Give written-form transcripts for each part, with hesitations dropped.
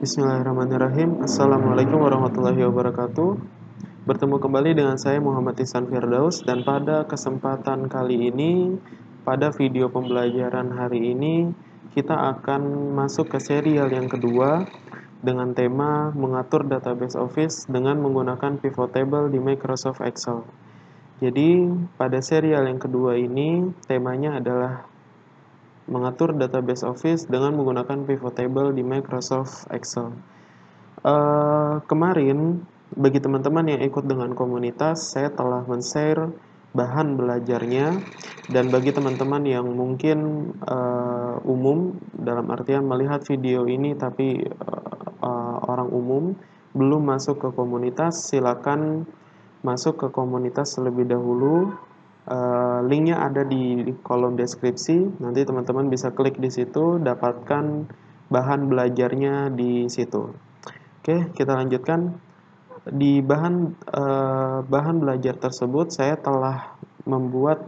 Bismillahirrahmanirrahim. Assalamualaikum warahmatullahi wabarakatuh. Bertemu kembali dengan saya Muhammad Ihsan Firdaus, dan pada kesempatan kali ini, pada video pembelajaran hari ini, kita akan masuk ke serial yang kedua dengan tema mengatur database Office dengan menggunakan pivot table di Microsoft Excel. Jadi, pada serial yang kedua ini, temanya adalah mengatur database Office dengan menggunakan pivot table di Microsoft Excel. Kemarin, bagi teman-teman yang ikut dengan komunitas, saya telah men-share bahan belajarnya, dan bagi teman-teman yang mungkin umum, dalam artian melihat video ini tapi orang umum belum masuk ke komunitas, silakan masuk ke komunitas terlebih dahulu. Linknya ada di kolom deskripsi. Nanti teman-teman bisa klik di situ, dapatkan bahan belajarnya di situ. Oke, kita lanjutkan. Di bahan belajar tersebut saya telah membuat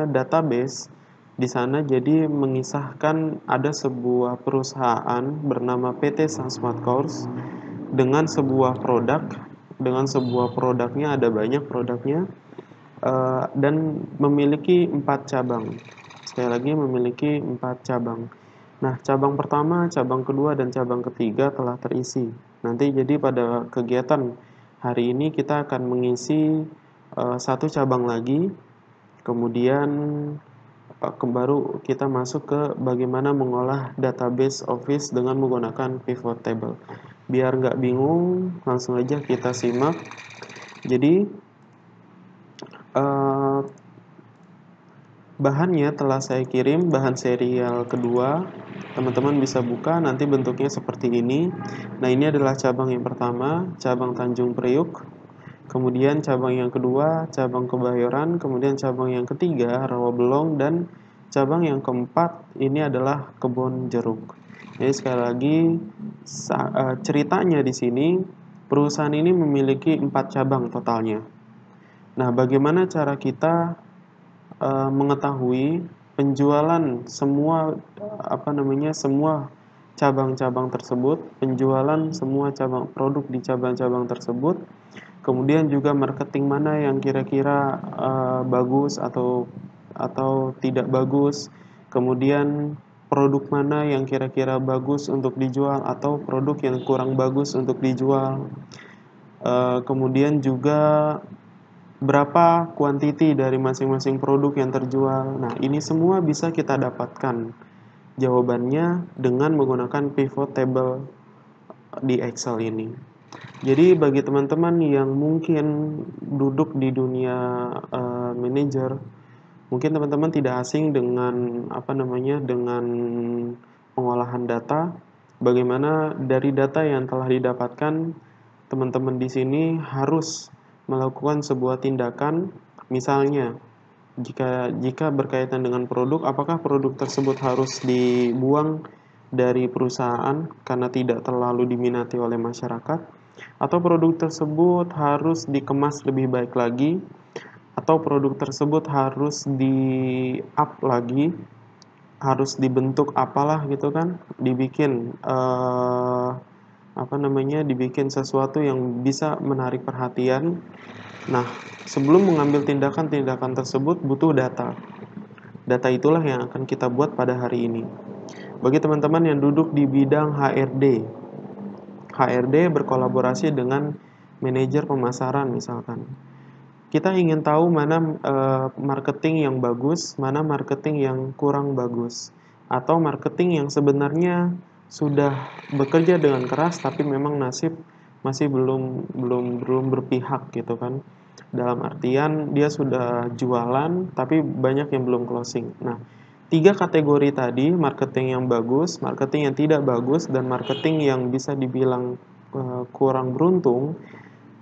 database di sana. Jadi mengisahkan ada sebuah perusahaan bernama PT Sansmart Course dengan sebuah produk. Dengan sebuah produknya, ada banyak produknya, dan memiliki 4 cabang. Sekali lagi, memiliki 4 cabang. Nah, cabang pertama, cabang kedua, dan cabang ketiga telah terisi. Nanti jadi pada kegiatan hari ini kita akan mengisi satu cabang lagi, kemudian baru kita masuk ke bagaimana mengolah database Office dengan menggunakan pivot table. Biar nggak bingung, langsung aja kita simak. Jadi, bahannya telah saya kirim, bahan serial kedua. Teman-teman bisa buka, nanti bentuknya seperti ini. Nah, ini adalah cabang yang pertama, cabang Tanjung Priuk. Kemudian cabang yang kedua, cabang Kebayoran. Kemudian cabang yang ketiga, Rawabelong. Dan cabang yang keempat, ini adalah Kebon Jeruk. Jadi sekali lagi, ceritanya di sini, perusahaan ini memiliki 4 cabang totalnya. Nah, bagaimana cara kita mengetahui penjualan semua semua cabang-cabang tersebut, penjualan semua cabang produk di cabang-cabang tersebut, kemudian juga marketing mana yang kira-kira bagus atau tidak bagus, kemudian produk mana yang kira-kira bagus untuk dijual atau produk yang kurang bagus untuk dijual, kemudian juga berapa kuantiti dari masing-masing produk yang terjual. Nah, ini semua bisa kita dapatkan jawabannya dengan menggunakan pivot table di Excel ini. Jadi bagi teman-teman yang mungkin duduk di dunia manajer, mungkin teman-teman tidak asing dengan dengan pengolahan data. Bagaimana dari data yang telah didapatkan, teman-teman di sini harus melakukan sebuah tindakan. Misalnya, jika berkaitan dengan produk, apakah produk tersebut harus dibuang dari perusahaan karena tidak terlalu diminati oleh masyarakat, atau produk tersebut harus dikemas lebih baik lagi, atau produk tersebut harus di-up lagi, harus dibentuk apalah gitu kan, dibikin dibikin sesuatu yang bisa menarik perhatian. Nah, sebelum mengambil tindakan-tindakan tersebut butuh data. Data itulah yang akan kita buat pada hari ini. Bagi teman-teman yang duduk di bidang HRD berkolaborasi dengan manajer pemasaran misalkan. Kita ingin tahu mana marketing yang bagus, mana marketing yang kurang bagus, atau marketing yang sebenarnya sudah bekerja dengan keras tapi memang nasib masih belum berpihak gitu kan. Dalam artian dia sudah jualan tapi banyak yang belum closing. Nah, 3 kategori tadi, marketing yang bagus, marketing yang tidak bagus, dan marketing yang bisa dibilang kurang beruntung,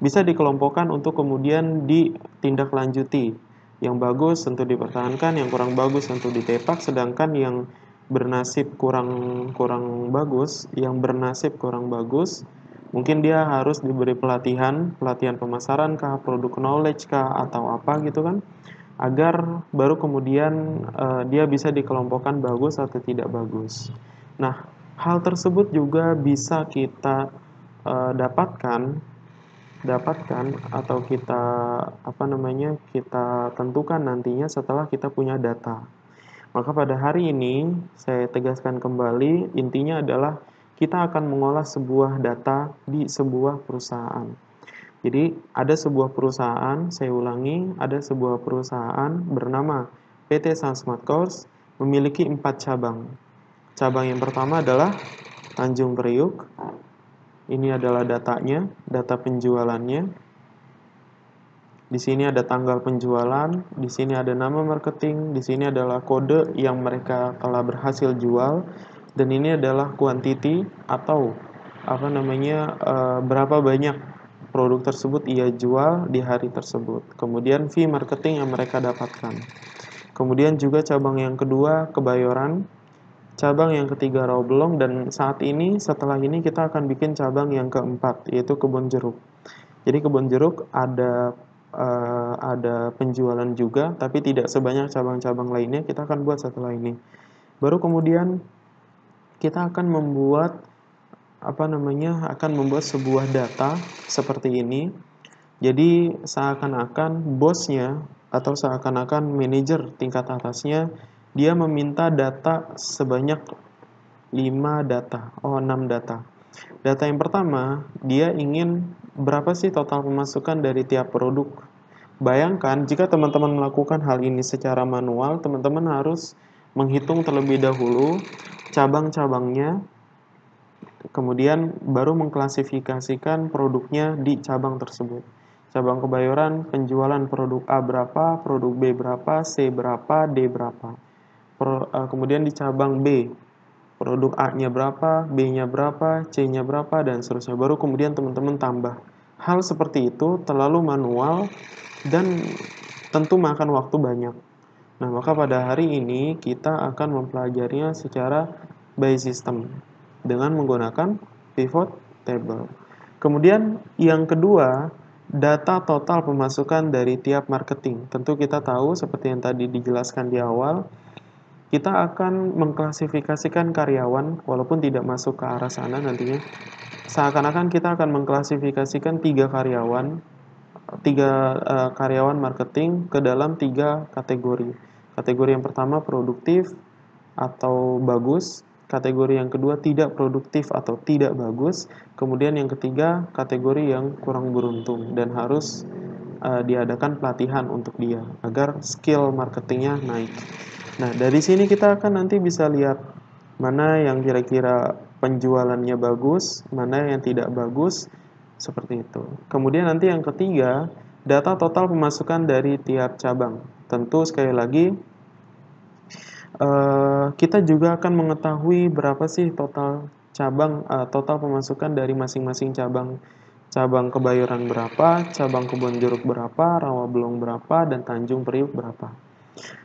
bisa dikelompokkan untuk kemudian ditindaklanjuti. Yang bagus tentu dipertahankan, yang kurang bagus tentu ditepak, sedangkan yang bernasib kurang bagus, mungkin dia harus diberi pelatihan pemasaran kah, produk knowledge kah, atau apa gitu kan. agar baru kemudian dia bisa dikelompokkan bagus atau tidak bagus. Nah, hal tersebut juga bisa kita dapatkan atau kita kita tentukan nantinya setelah kita punya data. Maka pada hari ini saya tegaskan kembali, intinya adalah kita akan mengolah sebuah data di sebuah perusahaan. Jadi ada sebuah perusahaan, saya ulangi, ada sebuah perusahaan bernama PT Sun Smart Course memiliki 4 cabang. Cabang yang pertama adalah Tanjung Priuk. Ini adalah datanya, data penjualannya. Di sini ada tanggal penjualan, di sini ada nama marketing, di sini adalah kode yang mereka telah berhasil jual, dan ini adalah quantity atau berapa banyak produk tersebut ia jual di hari tersebut. Kemudian fee marketing yang mereka dapatkan. Kemudian juga cabang yang kedua Kebayoran, cabang yang ketiga Rawabelong, dan saat ini setelah ini kita akan bikin cabang yang keempat yaitu Kebon Jeruk. Jadi Kebon Jeruk ada penjualan juga, tapi tidak sebanyak cabang-cabang lainnya. Kita akan buat setelah ini. Baru kemudian kita akan membuat sebuah data seperti ini. Jadi seakan-akan bosnya atau seakan-akan manajer tingkat atasnya dia meminta data sebanyak 6 data. Data yang pertama, dia ingin berapa sih total pemasukan dari tiap produk. Bayangkan jika teman-teman melakukan hal ini secara manual, teman-teman harus menghitung terlebih dahulu cabang-cabangnya, kemudian baru mengklasifikasikan produknya di cabang tersebut. Cabang Kebayoran, penjualan produk A berapa, produk B berapa, C berapa, D berapa. Kemudian di cabang B, produk A-nya berapa, B-nya berapa, C-nya berapa, dan seterusnya. Baru kemudian teman-teman tambah. Hal seperti itu terlalu manual dan tentu makan waktu banyak. Nah, maka pada hari ini kita akan mempelajarinya secara by system dengan menggunakan pivot table. Kemudian yang kedua, data total pemasukan dari tiap marketing. Tentu kita tahu seperti yang tadi dijelaskan di awal, kita akan mengklasifikasikan karyawan walaupun tidak masuk ke arah sana nantinya. Seakan-akan kita akan mengklasifikasikan tiga karyawan marketing ke dalam 3 kategori. Kategori yang pertama produktif atau bagus, kategori yang kedua tidak produktif atau tidak bagus, kemudian yang ketiga kategori yang kurang beruntung dan harus diadakan pelatihan untuk dia agar skill marketingnya naik. Nah, dari sini kita akan nanti bisa lihat mana yang kira-kira penjualannya bagus, mana yang tidak bagus, seperti itu. Kemudian nanti yang ketiga, data total pemasukan dari tiap cabang. Tentu sekali lagi, kita juga akan mengetahui berapa sih total pemasukan dari masing-masing cabang. Cabang Kebayoran berapa, cabang Kebon Jeruk berapa, Rawabelong berapa, dan Tanjung Priuk berapa.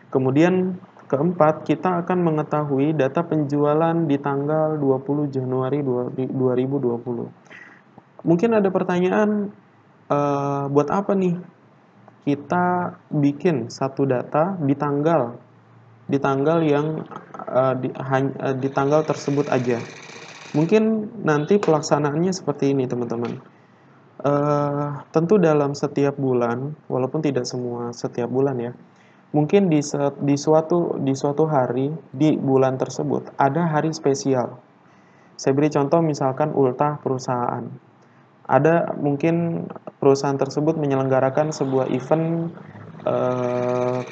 Kemudian keempat, kita akan mengetahui data penjualan di tanggal 20 Januari 2020. Mungkin ada pertanyaan, buat apa nih kita bikin satu data di tanggal yang di tanggal tersebut aja. Mungkin nanti pelaksanaannya seperti ini, teman-teman. Tentu dalam setiap bulan, walaupun tidak semua setiap bulan ya, mungkin di suatu hari di bulan tersebut ada hari spesial. Saya beri contoh misalkan ultah perusahaan. Ada mungkin perusahaan tersebut menyelenggarakan sebuah event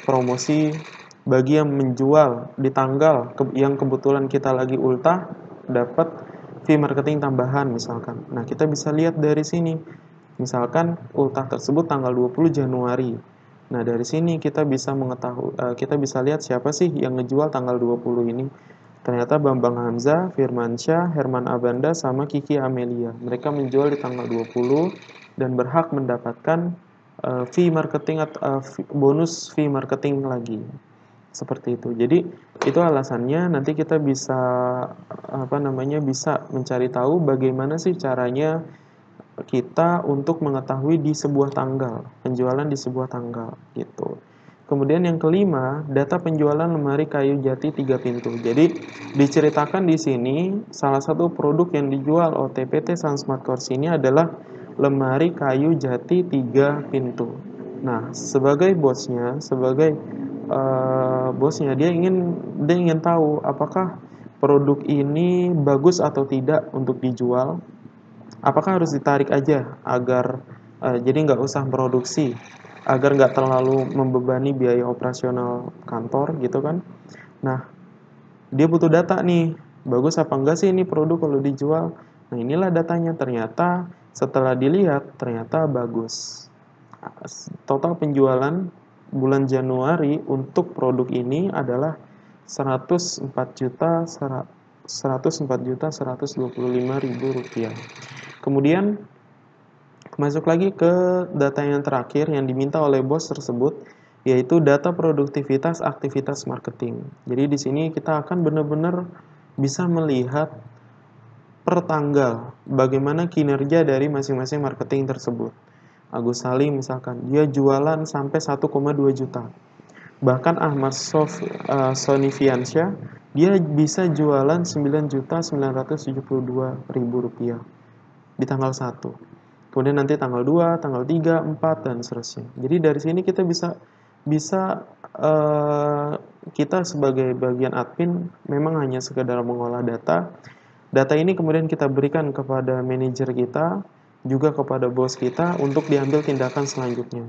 promosi bagi yang menjual di tanggal yang kebetulan kita lagi ultah, dapat fee marketing tambahan misalkan. Nah, kita bisa lihat dari sini. Misalkan ultah tersebut tanggal 20 Januari. Nah, dari sini kita bisa kita bisa lihat siapa sih yang ngejual tanggal 20 ini. Ternyata Bambang Hamzah, Firmansyah, Herman Abanda, sama Kiki Amelia. Mereka menjual di tanggal 20 dan berhak mendapatkan fee marketing atau bonus fee marketing lagi. Seperti itu. Jadi itu alasannya nanti kita bisa bisa mencari tahu bagaimana sih caranya kita untuk mengetahui di sebuah tanggal, penjualan di sebuah tanggal gitu. Kemudian yang kelima, data penjualan lemari kayu jati 3 pintu. Jadi diceritakan di sini salah satu produk yang dijual oleh PT Transmart Course ini adalah lemari kayu jati 3 pintu. Nah, sebagai bosnya, bosnya dia ingin tahu apakah produk ini bagus atau tidak untuk dijual. Apakah harus ditarik aja agar jadi nggak usah produksi, agar nggak terlalu membebani biaya operasional kantor gitu kan. Nah, dia butuh data nih, bagus apa enggak sih ini produk kalau dijual. Nah, inilah datanya, ternyata setelah dilihat ternyata bagus. Total penjualan bulan Januari untuk produk ini adalah 104.125.000 rupiah. Kemudian masuk lagi ke data yang terakhir yang diminta oleh bos tersebut, yaitu data produktivitas aktivitas marketing. Jadi di sini kita akan benar-benar bisa melihat per tanggal bagaimana kinerja dari masing-masing marketing tersebut. Agus Salim misalkan, dia jualan sampai 1,2 juta. Bahkan Ahmad Sonifiansyah, dia bisa jualan 9.972.000 rupiah di tanggal 1. Kemudian nanti tanggal 2, tanggal 3, 4, dan seterusnya. Jadi dari sini kita bisa kita sebagai bagian admin memang hanya sekedar mengolah data. Data ini kemudian kita berikan kepada manajer kita, juga kepada bos kita untuk diambil tindakan selanjutnya.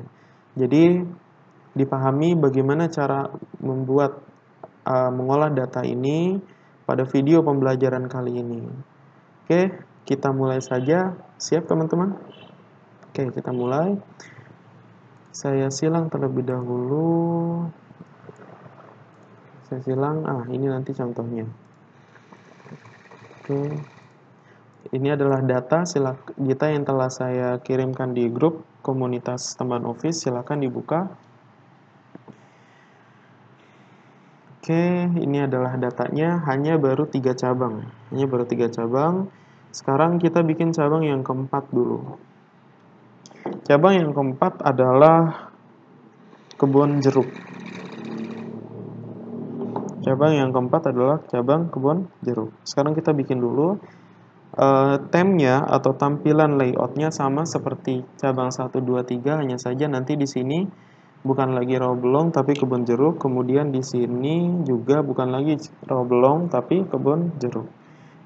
Jadi dipahami bagaimana cara membuat mengolah data ini pada video pembelajaran kali ini. Oke, kita mulai saja. Siap teman-teman? Oke, kita mulai. Saya silang terlebih dahulu. Saya silang, ini nanti contohnya. Oke. Ini adalah data kita yang telah saya kirimkan di grup komunitas teman Office, silakan dibuka. Oke, ini adalah datanya, hanya baru 3 cabang. Hanya baru 3 cabang. Sekarang kita bikin cabang yang keempat dulu. Cabang yang keempat adalah kebun jeruk. Cabang yang keempat adalah cabang kebun jeruk. Sekarang kita bikin dulu. Temnya atau tampilan layoutnya sama seperti cabang 1, 2, 3, hanya saja nanti di sini bukan lagi rawa belong tapi kebun jeruk, kemudian di sini juga bukan lagi rawa belong tapi kebun jeruk.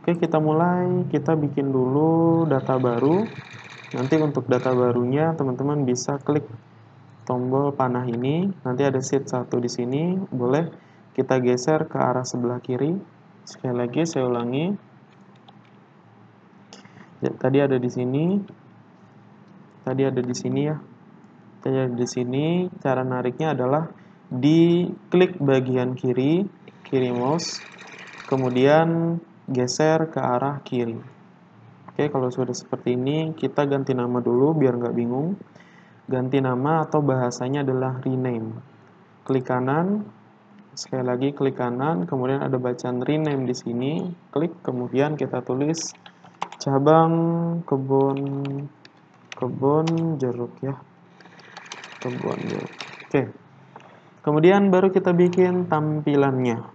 Oke, kita mulai, kita bikin dulu data baru. Nanti untuk data barunya teman-teman bisa klik tombol panah ini, nanti ada sheet 1 di sini, boleh kita geser ke arah sebelah kiri. Sekali lagi saya ulangi. Ya, tadi ada di sini. Tadi ada di sini ya. Tadi ada di sini. Cara nariknya adalah diklik bagian kiri mouse, kemudian geser ke arah kiri. Oke, kalau sudah seperti ini, kita ganti nama dulu biar nggak bingung. Ganti nama atau bahasanya adalah rename. Klik kanan, sekali lagi klik kanan, kemudian ada bacaan rename di sini. Klik, kemudian kita tulis cabang kebun jeruk ya. Kebun jeruk. Oke. Kemudian baru kita bikin tampilannya.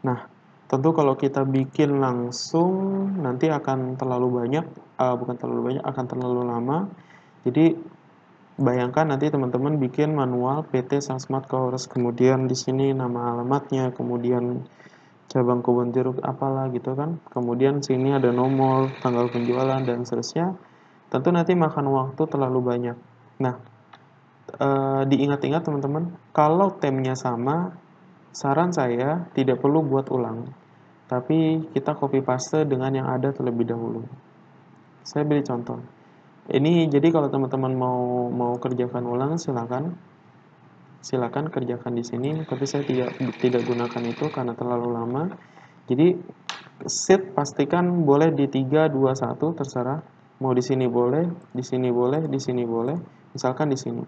Nah, tentu kalau kita bikin langsung nanti akan terlalu banyak, akan terlalu lama. Jadi bayangkan nanti teman-teman bikin manual PT Transmart Course, kemudian di sini nama alamatnya, kemudian cabang kebun jeruk apalah gitu kan. Kemudian sini ada nomor, tanggal penjualan dan seterusnya. Tentu nanti makan waktu terlalu banyak. Nah, diingat-ingat teman-teman, kalau temnya sama, saran saya tidak perlu buat ulang, tapi kita copy paste dengan yang ada terlebih dahulu. Saya beri contoh. Ini jadi kalau teman-teman mau kerjakan ulang, silakan kerjakan di sini, tapi saya tidak gunakan itu karena terlalu lama. Jadi sheet pastikan boleh di 3, 2, 1 terserah. Mau di sini boleh, di sini boleh, di sini boleh. Misalkan di sini.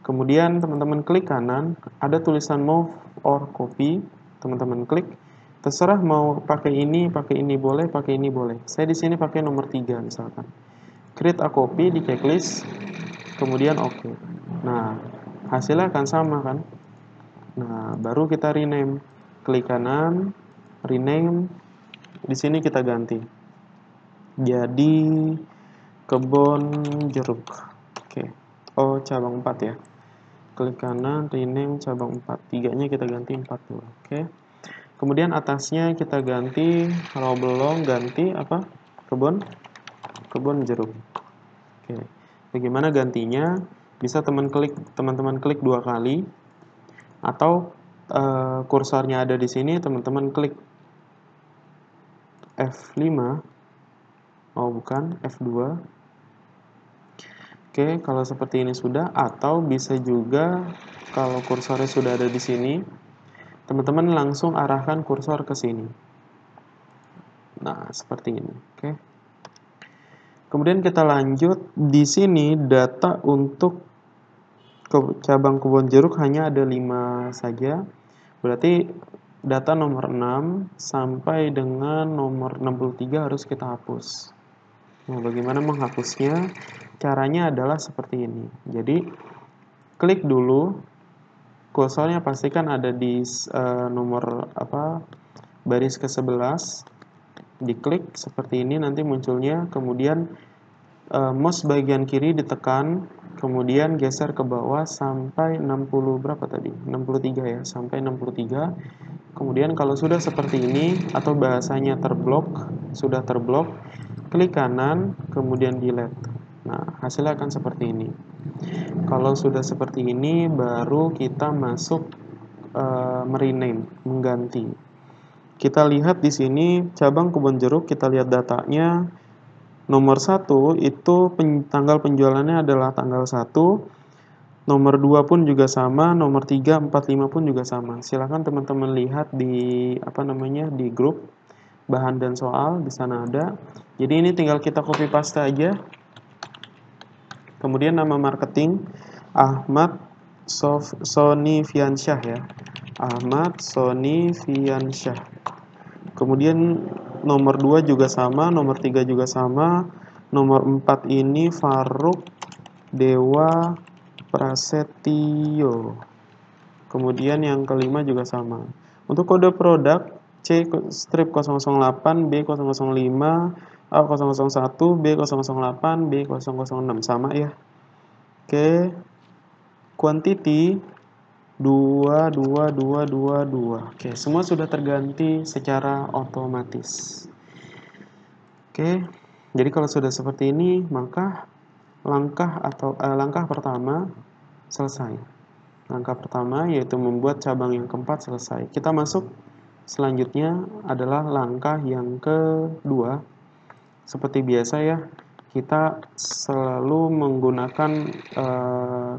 Kemudian teman-teman klik kanan, ada tulisan move or copy. Teman-teman klik. Terserah mau pakai ini boleh, pakai ini boleh. Saya di sini pakai nomor 3 misalkan. Create a copy di checklist, kemudian oke. Nah, hasilnya akan sama kan? Nah, baru kita rename. Klik kanan, rename. Di sini kita ganti. Jadi kebun jeruk. Oke. Oh, cabang 4 ya. Klik kanan, rename cabang 4. 3-nya kita ganti 4 dulu. Oke. Kemudian atasnya kita ganti, kalau belum ganti apa? Kebun jeruk. Oke. Bagaimana gantinya? Bisa teman-teman klik 2 kali, atau kursornya ada di sini, teman-teman klik F5. Oh, bukan, F2. Oke, kalau seperti ini sudah, atau bisa juga kalau kursornya sudah ada di sini, teman-teman langsung arahkan kursor ke sini. Nah, seperti ini. Oke. Kemudian kita lanjut. Di sini data untuk cabang kebun jeruk hanya ada 5 saja. Berarti data nomor 6 sampai dengan nomor 63 harus kita hapus. Nah, bagaimana menghapusnya? Caranya adalah seperti ini. Jadi, klik dulu, kursornya pastikan ada di nomor baris ke-11. Diklik seperti ini, nanti munculnya. Kemudian mouse bagian kiri ditekan, kemudian geser ke bawah sampai 60 berapa tadi? 63 ya, sampai 63. Kemudian kalau sudah seperti ini atau bahasanya sudah terblok, klik kanan, kemudian delete. Nah, hasilnya akan seperti ini. Kalau sudah seperti ini, baru kita masuk merename, mengganti. Kita lihat di sini cabang kebun jeruk, kita lihat datanya. Nomor 1 itu tanggal penjualannya adalah tanggal 1. Nomor 2 pun juga sama, nomor 3, 4, 5 pun juga sama. Silakan teman-teman lihat di di grup bahan dan soal, di sana ada. Jadi ini tinggal kita copy paste aja. Kemudian nama marketing Ahmad Sony Fiansyah ya. Ahmad Sony Fiansyah. Kemudian nomor 2 juga sama, nomor 3 juga sama. Nomor 4 ini Faruk Dewa Prasetyo. Kemudian yang kelima juga sama. Untuk kode produk C strip 008, B005, A001, B008, B006 sama ya. Oke. Quantity 22222. Oke, semua sudah terganti secara otomatis. Oke. Jadi kalau sudah seperti ini, maka langkah pertama selesai. Langkah pertama yaitu membuat cabang yang keempat selesai. Kita masuk selanjutnya adalah langkah yang kedua. Seperti biasa ya, kita selalu menggunakan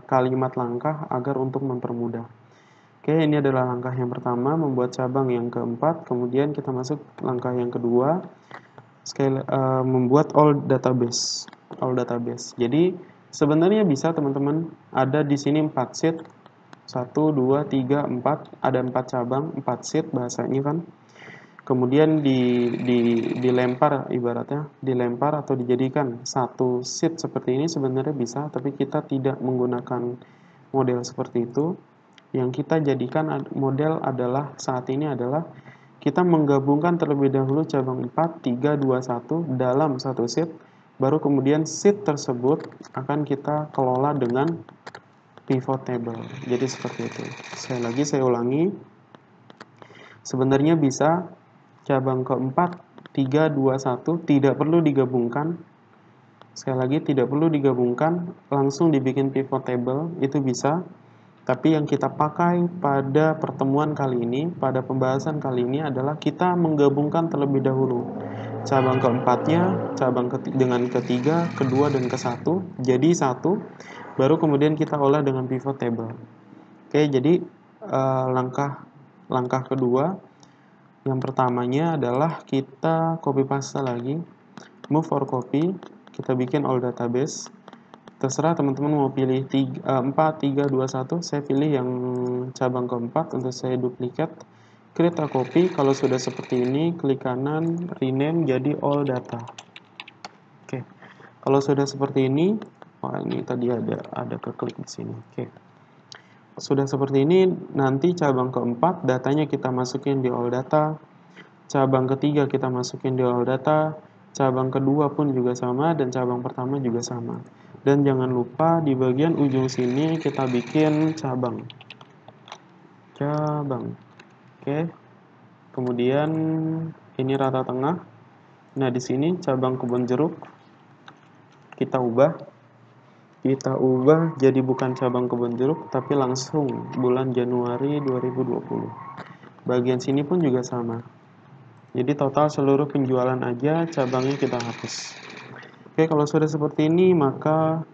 kalimat langkah agar untuk mempermudah. Oke, ini adalah langkah yang pertama, membuat cabang yang keempat. Kemudian kita masuk langkah yang kedua, membuat all database. Jadi sebenarnya bisa teman-teman ada di sini 4 sheet. 1, 2, 3, 4. Ada 4 cabang, 4 sheet bahasanya kan. Kemudian dilempar, ibaratnya dilempar atau dijadikan satu sheet seperti ini sebenarnya bisa, tapi kita tidak menggunakan model seperti itu. Yang kita jadikan model adalah saat ini adalah kita menggabungkan terlebih dahulu cabang 4, 3, 2, 1 dalam satu sheet, baru kemudian sheet tersebut akan kita kelola dengan pivot table. Jadi seperti itu. Sekali lagi saya ulangi. Sebenarnya bisa cabang keempat 3, 2, 1 tidak perlu digabungkan. Sekali lagi tidak perlu digabungkan, langsung dibikin pivot table itu bisa. Tapi yang kita pakai pada pertemuan kali ini, pada pembahasan kali ini adalah kita menggabungkan terlebih dahulu cabang keempatnya, dengan ketiga, kedua, dan ke-1 jadi satu, baru kemudian kita olah dengan pivot table. Oke, jadi langkah kedua, yang pertamanya adalah kita copy paste lagi, move or copy, kita bikin all database. Terserah teman-teman mau pilih 4, 3, 2, 1. Saya pilih yang cabang keempat untuk saya duplikat. Create a copy. Kalau sudah seperti ini, klik kanan, rename jadi all data. Oke. Kalau sudah seperti ini, ini tadi ada keklik di sini. Oke. sudah seperti ini, nanti cabang keempat datanya kita masukin di all data, cabang ketiga kita masukin di all data, cabang kedua pun juga sama, dan cabang pertama juga sama. Dan jangan lupa di bagian ujung sini kita bikin cabang. Oke. Kemudian ini rata tengah. Nah, di sini cabang kebun jeruk kita ubah jadi bukan cabang kebun jeruk tapi langsung bulan Januari 2020. Bagian sini pun juga sama. Jadi total seluruh penjualan aja cabangnya kita hapus. Oke, kalau sudah seperti ini maka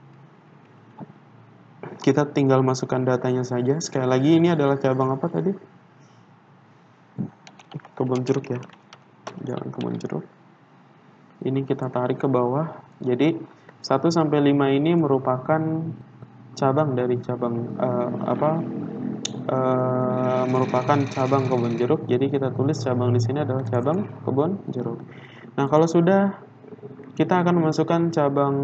kita tinggal masukkan datanya saja. Sekali lagi ini adalah cabang apa tadi? Kebun jeruk ya. Jalan kebun jeruk. Ini kita tarik ke bawah. Jadi 1 sampai 5 ini merupakan cabang dari cabang merupakan cabang kebun jeruk. Jadi kita tulis cabang di sini adalah cabang kebun jeruk. Nah, kalau sudah kita akan memasukkan cabang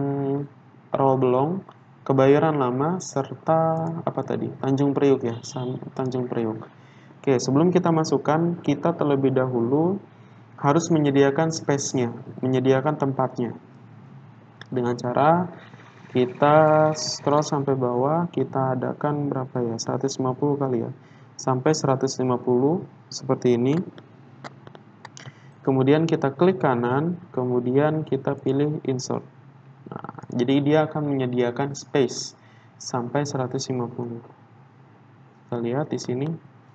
Rawabelong, Kebayoran Lama serta apa tadi? Tanjung Priuk ya, Tanjung Priuk. Oke, sebelum kita masukkan, kita terlebih dahulu harus menyediakan space-nya, menyediakan tempatnya. Dengan cara kita scroll sampai bawah, kita adakan berapa ya? 150 kali ya. Sampai 150 seperti ini. Kemudian kita klik kanan, kemudian kita pilih insert. Nah, jadi dia akan menyediakan space sampai 150. Kita lihat di sini,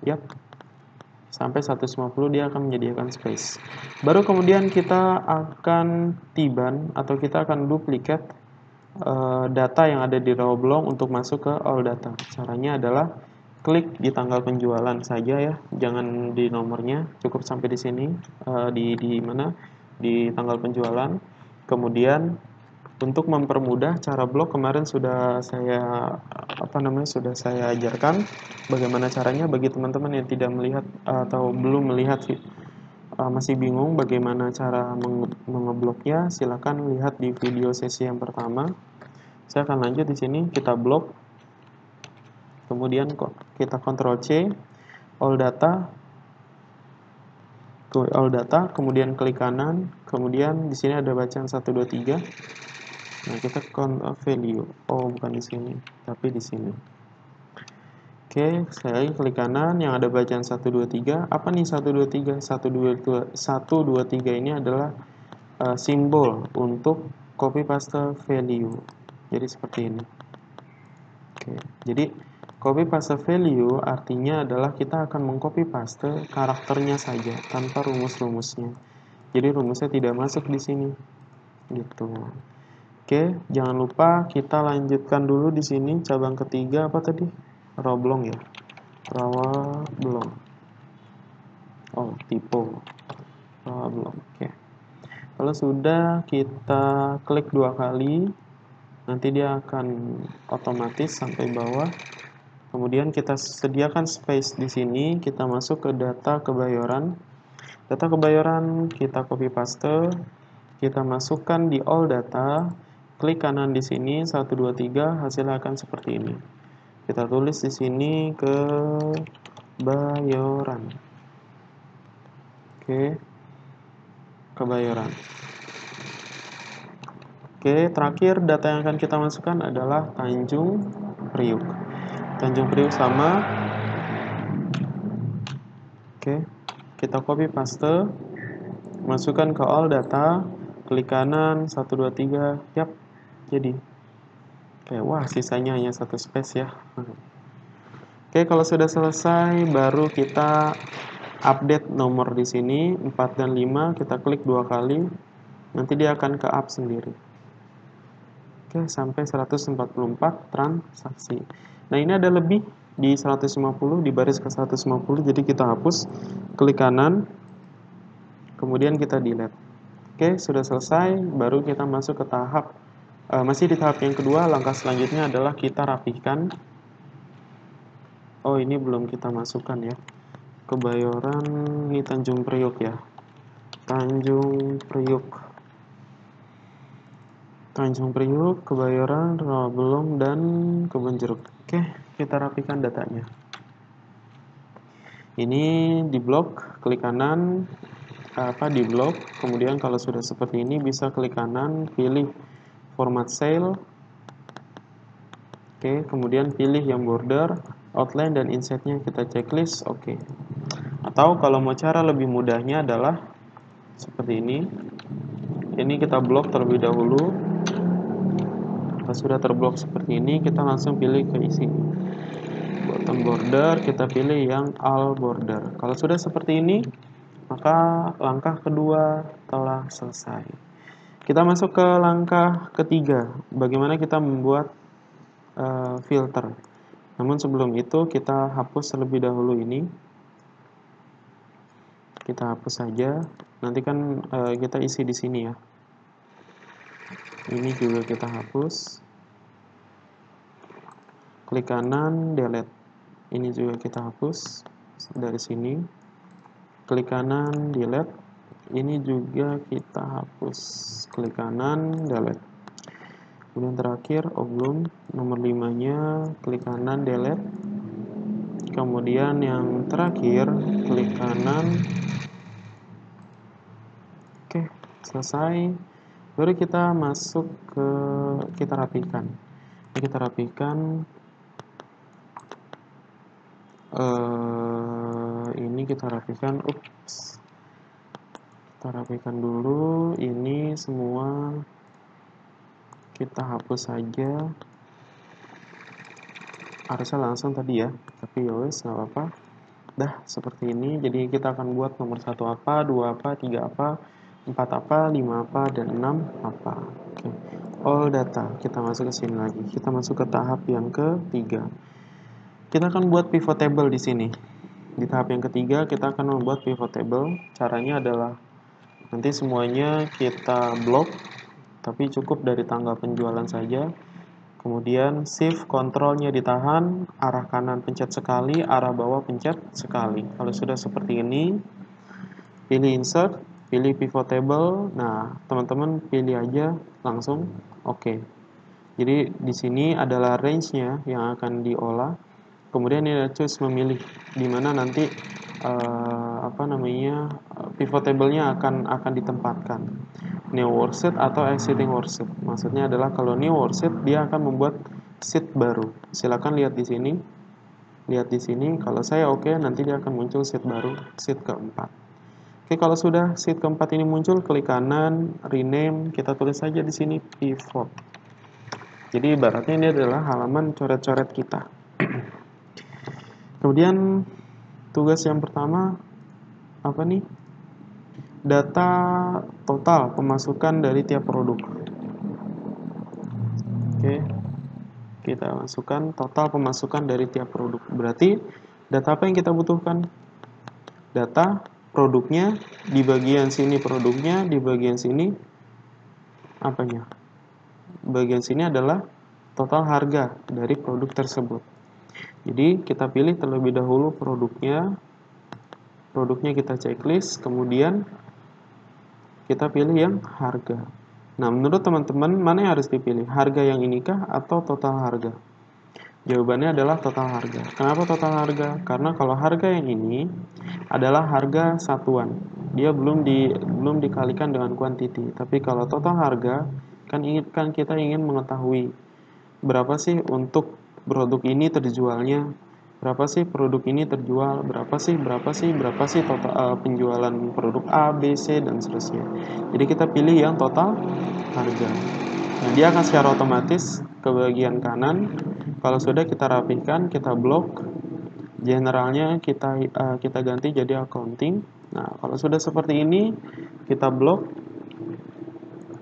yap. Sampai 150 dia akan menyediakan space. Baru kemudian kita akan tiban atau kita akan duplikat data yang ada di Rawabelong untuk masuk ke all data. Caranya adalah klik di tanggal penjualan saja ya, jangan di nomornya, cukup sampai di sini di mana di tanggal penjualan. Kemudian untuk mempermudah cara blok kemarin sudah saya sudah saya ajarkan bagaimana caranya bagi teman-teman yang tidak melihat atau belum melihat masih bingung bagaimana cara mengebloknya, silakan lihat di video sesi yang pertama. Saya akan lanjut di sini, kita blok. Kemudian kita Ctrl C, all data, kemudian klik kanan, kemudian di sini ada bacaan 1 2 3. Nah, kita value. Oh, bukan di sini, tapi di sini. Oke, saya lagi klik kanan yang ada bacaan 1 2 3. Apa nih 1 2 3? 1 2 3 ini adalah simbol untuk copy paste value. Jadi seperti ini. Oke, jadi copy paste value artinya adalah kita akan mengcopy paste karakternya saja tanpa rumus-rumusnya. Jadi rumusnya tidak masuk di sini. Gitu. Oke, jangan lupa kita lanjutkan dulu di sini cabang ketiga apa tadi? Rawabelong ya. Rawabelong. Oh, typo. Rawabelong. Oke. Kalau sudah kita klik 2 kali, nanti dia akan otomatis sampai bawah. Kemudian kita sediakan space di sini, kita masuk ke data Kebayoran. Data Kebayoran kita copy paste, kita masukkan di all data. Klik kanan di sini 1 2 3, hasilnya akan seperti ini. Kita tulis di sini Kebayoran. Oke. Kebayoran. Oke, terakhir data yang akan kita masukkan adalah Tanjung Priuk. Tanjung Priuk sama. Oke. Kita copy paste, masukkan ke all data, klik kanan 1 2 3, yap. Jadi oke, wah sisanya hanya 1 space ya. Oke, kalau sudah selesai baru kita update nomor di sini 4 dan 5, kita klik 2 kali. Nanti dia akan ke up sendiri. Oke, sampai 144 transaksi. Nah, ini ada lebih di 150, di baris ke 150, jadi kita hapus, klik kanan, kemudian kita delete. Oke, sudah selesai, baru kita masuk ke tahap masih di tahap yang kedua. Langkah selanjutnya adalah kita rapihkan. Oh, ini belum kita masukkan ya. Kebayoran, ini Tanjung Priuk ya. Tanjung Priuk, Kebayoran, Rawabelong, dan Kebun Jeruk. Oke, kita rapikan datanya. Ini di blok, klik kanan, di blok. Kemudian kalau sudah seperti ini bisa klik kanan, pilih format cell. Oke, kemudian pilih yang border, outline dan insetnya kita checklist. Oke. Atau kalau mau cara lebih mudahnya adalah seperti ini. Ini kita blok terlebih dahulu. Kalau sudah terblok seperti ini, kita langsung pilih ke isi. Bottom border, kita pilih yang all border. Kalau sudah seperti ini, maka langkah kedua telah selesai. Kita masuk ke langkah ketiga, bagaimana kita membuat filter. Namun sebelum itu kita hapus terlebih dahulu ini. Kita hapus saja. Nanti kan kita isi di sini ya. Ini juga kita hapus. Klik kanan, delete. Ini juga kita hapus dari sini. Klik kanan, delete. Ini juga kita hapus. Klik kanan, delete. Kemudian terakhir, belum, nomor 5-nya, klik kanan, delete. Kemudian yang terakhir, klik kanan. Oke, selesai. Baru kita masuk ke, kita rapikan. Ini kita rapikan. Ini kita rapikan. Ups. Kita rapikan dulu. Ini semua kita hapus saja. Harusnya langsung tadi ya, tapi yowes nggak apa-apa. Dah seperti ini. Jadi kita akan buat nomor 1 apa, 2 apa, 3 apa, 4 apa, 5 apa, dan 6 apa. Oke. All data. Kita masuk ke sini lagi. Kita masuk ke tahap yang ketiga. Kita akan buat pivot table di sini. Di tahap yang ketiga kita akan membuat pivot table. Caranya adalah nanti semuanya kita blok, tapi cukup dari tanggal penjualan saja. Kemudian shift kontrolnya ditahan, arah kanan pencet sekali, arah bawah pencet sekali. Kalau sudah seperti ini, pilih insert, pilih pivot table. Nah, teman-teman pilih aja langsung oke. Jadi di sini adalah range-nya yang akan diolah. Kemudian ini choose memilih di mana nanti pivot table-nya akan ditempatkan. New worksheet atau exiting worksheet. Maksudnya adalah kalau new worksheet dia akan membuat sheet baru. Silakan lihat di sini. Lihat di sini, kalau saya oke, nanti dia akan muncul sheet baru, sheet keempat. Oke, kalau sudah sheet keempat ini muncul, klik kanan, rename, kita tulis saja di sini pivot. Jadi ibaratnya ini adalah halaman coret-coret kita. Kemudian tugas yang pertama apa nih? Data total pemasukan dari tiap produk. Oke. Kita masukkan total pemasukan dari tiap produk. Berarti data apa yang kita butuhkan? Data produknya, di bagian sini produknya, di bagian sini apanya? Bagian sini adalah total harga dari produk tersebut. Jadi kita pilih terlebih dahulu produknya. Produknya kita checklist, kemudian kita pilih yang harga. Nah, menurut teman-teman, mana yang harus dipilih? Harga yang inikah atau total harga? Jawabannya adalah total harga. Kenapa total harga? Karena kalau harga yang ini adalah harga satuan. Dia belum dikalikan dengan kuantiti. Tapi kalau total harga, kan kita ingin mengetahui berapa sih untuk produk ini terjualnya, berapa sih produk ini terjual, berapa sih total penjualan produk A, B, C, dan seterusnya. Jadi kita pilih yang total harga. Nah, dia akan secara otomatis ke bagian kanan. Kalau sudah kita rapikan, kita blok. Generalnya kita ganti jadi accounting. Nah, kalau sudah seperti ini, kita blok.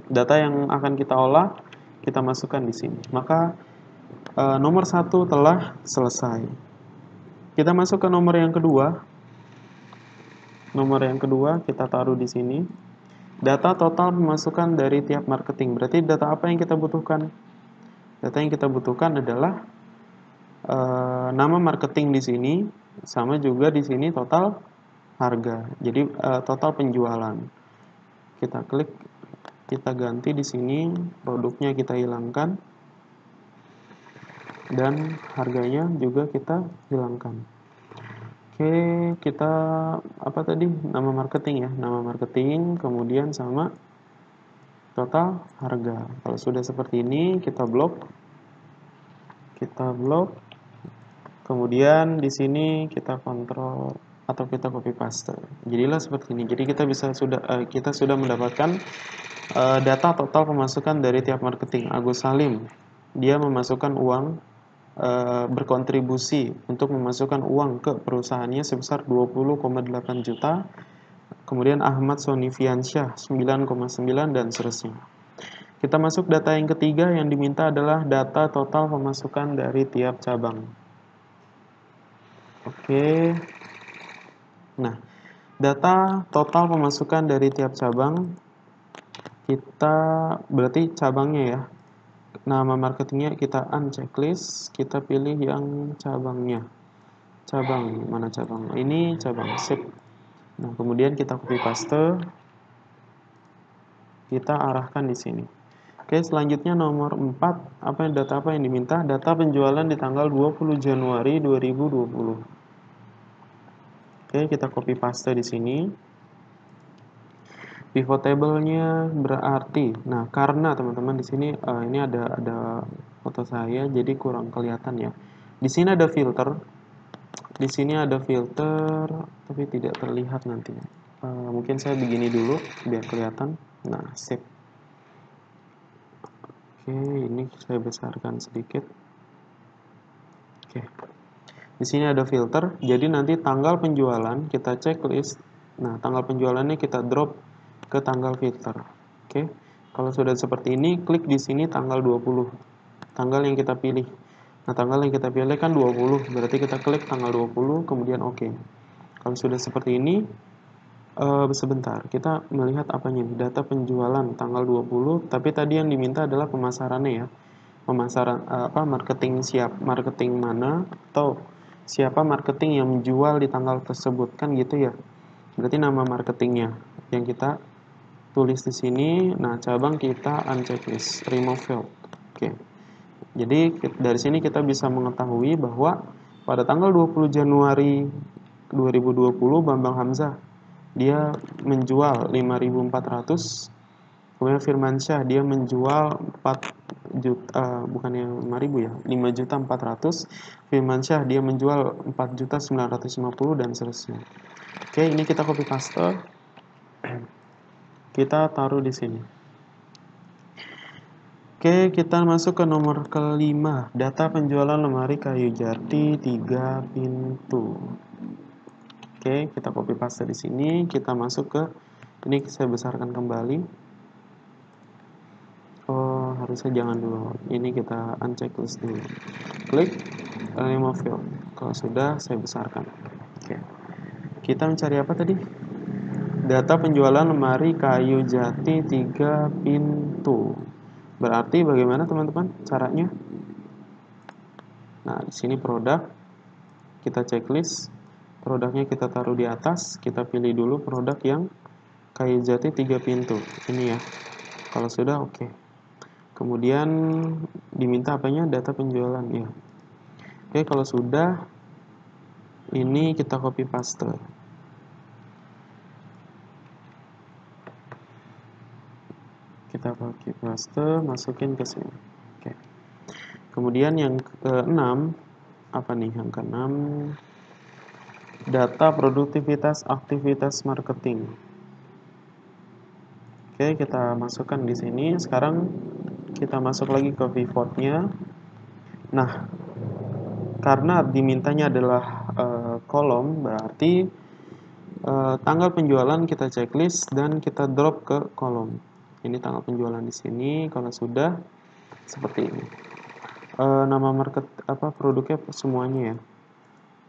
Data yang akan kita olah, kita masukkan di sini. Maka nomor 1 telah selesai. Kita masuk ke nomor yang kedua. Nomor yang kedua kita taruh di sini. Data total pemasukan dari tiap marketing. Berarti data apa yang kita butuhkan? Data yang kita butuhkan adalah nama marketing di sini, sama juga di sini total harga. Jadi total penjualan. Kita klik, kita ganti di sini, produknya kita hilangkan. dan harganya juga kita hilangkan. Oke, kita apa tadi? Nama marketing ya, nama marketing, kemudian sama total harga. Kalau sudah seperti ini, kita blok, kemudian di sini kita kontrol atau kita copy paste. Jadilah seperti ini. Jadi kita sudah mendapatkan data total pemasukan dari tiap marketing. Agus Salim, dia memasukkan uang, berkontribusi untuk memasukkan uang ke perusahaannya sebesar 20,8 juta. Kemudian Ahmad Sonifiansyah 9,9 dan seterusnya. Kita masuk data yang ketiga, yang diminta adalah data total pemasukan dari tiap cabang. Oke. Nah, data total pemasukan dari tiap cabang, kita berarti cabangnya ya. Nama marketingnya kita unchecklist, kita pilih yang cabangnya. Cabang, mana cabang? Ini cabang, sip. Nah, kemudian kita copy paste, kita arahkan di sini. Oke, selanjutnya nomor 4, data apa yang diminta? Data penjualan di tanggal 20 Januari 2020. Oke, kita copy paste di sini. Pivot table-nya berarti, nah karena teman-teman di sini ini ada foto saya, jadi kurang kelihatan ya. Di sini ada filter, di sini ada filter, tapi tidak terlihat nanti. Mungkin saya begini dulu biar kelihatan. Nah, sip. Oke, ini saya besarkan sedikit. Oke. Di sini ada filter, jadi nanti tanggal penjualan kita checklist. Nah, tanggal penjualannya kita drop ke tanggal filter. Oke. Kalau sudah seperti ini, klik di sini tanggal 20. Tanggal yang kita pilih. Nah, tanggal yang kita pilih kan 20, berarti kita klik tanggal 20, kemudian oke. Kalau sudah seperti ini, sebentar, kita melihat apanya, data penjualan tanggal 20, tapi tadi yang diminta adalah pemasarannya ya. Pemasaran marketing mana, atau siapa marketing yang menjual di tanggal tersebut, kan gitu ya. Berarti nama marketingnya yang kita tulis di sini. Nah, cabang kita unchecklist, remove field. Oke. Jadi dari sini kita bisa mengetahui bahwa pada tanggal 20 Januari 2020 Bambang Hamzah dia menjual 5.400. Kemudian Firmansyah dia menjual 4 juta, bukannya 5.000 ya, 5.400.000. Firmansyah dia menjual 4.950.000 dan seterusnya. Oke, ini kita copy paste. Kita taruh di sini. Oke, kita masuk ke nomor kelima, data penjualan lemari kayu jati 3 pintu. Oke, kita copy paste di sini, kita masuk ke ini, saya besarkan kembali. Oh, harusnya jangan dulu. Ini kita unchecklist dulu. Klik remove field. Kalau sudah, saya besarkan. Oke. Kita mencari apa tadi? Data penjualan lemari kayu jati 3 pintu. Berarti bagaimana teman-teman caranya? Nah, di sini produk, kita checklist, produknya kita taruh di atas, kita pilih dulu produk yang kayu jati 3 pintu. Ini ya. Kalau sudah, oke. Kemudian diminta apanya? Data penjualan ya. Oke, kalau sudah, ini kita copy paste. Kita copy paste, masukin ke sini. Oke. Kemudian yang ke-6, apa nih yang ke-6? Data produktivitas aktivitas marketing. Oke, kita masukkan di sini. Sekarang kita masuk lagi ke pivotnya. Nah, karena dimintanya adalah kolom, berarti tanggal penjualan kita checklist dan kita drop ke kolom. Ini tanggal penjualan di sini. Kalau sudah seperti ini. Nama produknya semuanya ya.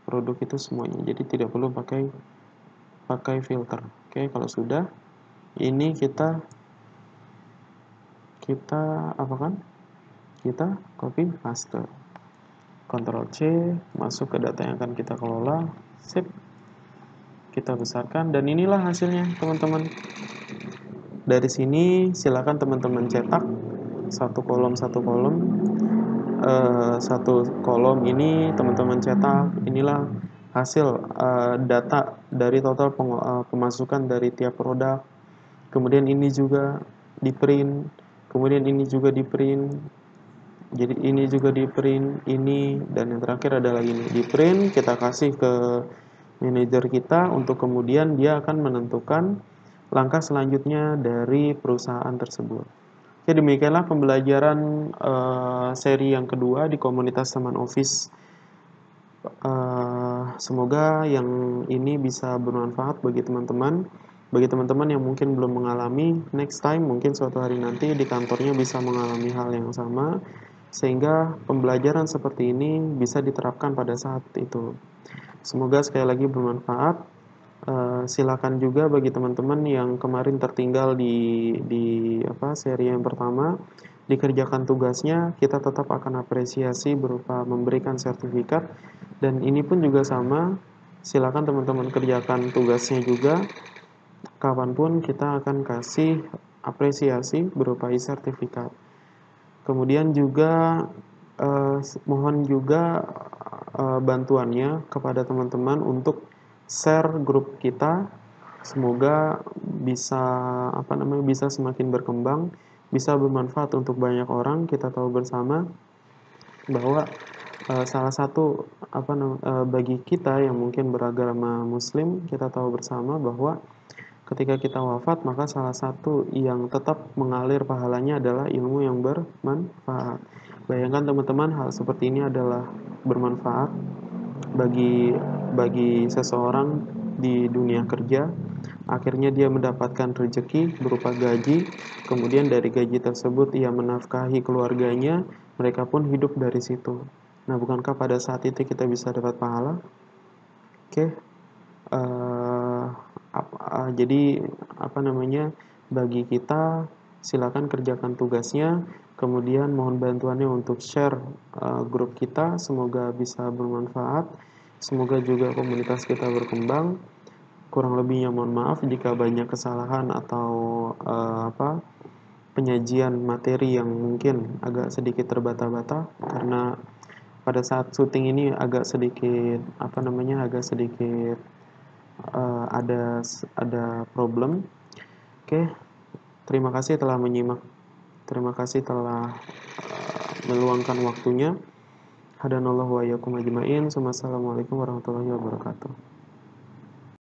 Produk itu semuanya. Jadi tidak perlu pakai filter. Oke, kalau sudah, ini kita apakan? Kita copy paste. Ctrl C, masuk ke data yang akan kita kelola. Sip. Kita besarkan dan inilah hasilnya, teman-teman. Dari sini silakan teman-teman cetak satu kolom satu kolom ini teman-teman cetak, inilah hasil data dari total pemasukan dari tiap produk. Kemudian ini juga di print, kemudian ini juga di print, jadi ini juga di print, ini, dan yang terakhir adalah ini di print. Kita kasih ke manajer kita untuk kemudian dia akan menentukan langkah selanjutnya dari perusahaan tersebut. Jadi demikianlah pembelajaran seri yang kedua di komunitas teman Office. Semoga yang ini bisa bermanfaat bagi teman-teman. Bagi teman-teman yang mungkin belum mengalami, next time mungkin suatu hari nanti di kantornya bisa mengalami hal yang sama, sehingga pembelajaran seperti ini bisa diterapkan pada saat itu. Semoga sekali lagi bermanfaat. Silakan juga bagi teman-teman yang kemarin tertinggal di seri yang pertama, dikerjakan tugasnya, kita tetap akan apresiasi berupa memberikan sertifikat. Dan ini pun juga sama, silakan teman-teman kerjakan tugasnya juga, kapanpun kita akan kasih apresiasi berupa sertifikat. Kemudian juga mohon juga bantuannya kepada teman-teman untuk share grup kita. Semoga bisa semakin berkembang, bisa bermanfaat untuk banyak orang. Kita tahu bersama bahwa salah satu bagi kita yang mungkin beragama Muslim, kita tahu bersama bahwa ketika kita wafat, maka salah satu yang tetap mengalir pahalanya adalah ilmu yang bermanfaat. Bayangkan teman-teman, hal seperti ini adalah bermanfaat bagi seseorang di dunia kerja. Akhirnya dia mendapatkan rezeki berupa gaji, kemudian dari gaji tersebut ia menafkahi keluarganya, mereka pun hidup dari situ. Nah, bukankah pada saat itu kita bisa dapat pahala? Oke. Jadi bagi kita silakan kerjakan tugasnya, kemudian mohon bantuannya untuk share grup kita, semoga bisa bermanfaat, semoga juga komunitas kita berkembang. Kurang lebihnya mohon maaf jika banyak kesalahan atau penyajian materi yang mungkin agak sedikit terbata-bata, karena pada saat syuting ini agak sedikit ada problem. Oke, terima kasih telah menyimak. Terima kasih telah meluangkan waktunya. Hadanallahu wa iyyakum ajmain. Wassalamualaikum warahmatullahi wabarakatuh.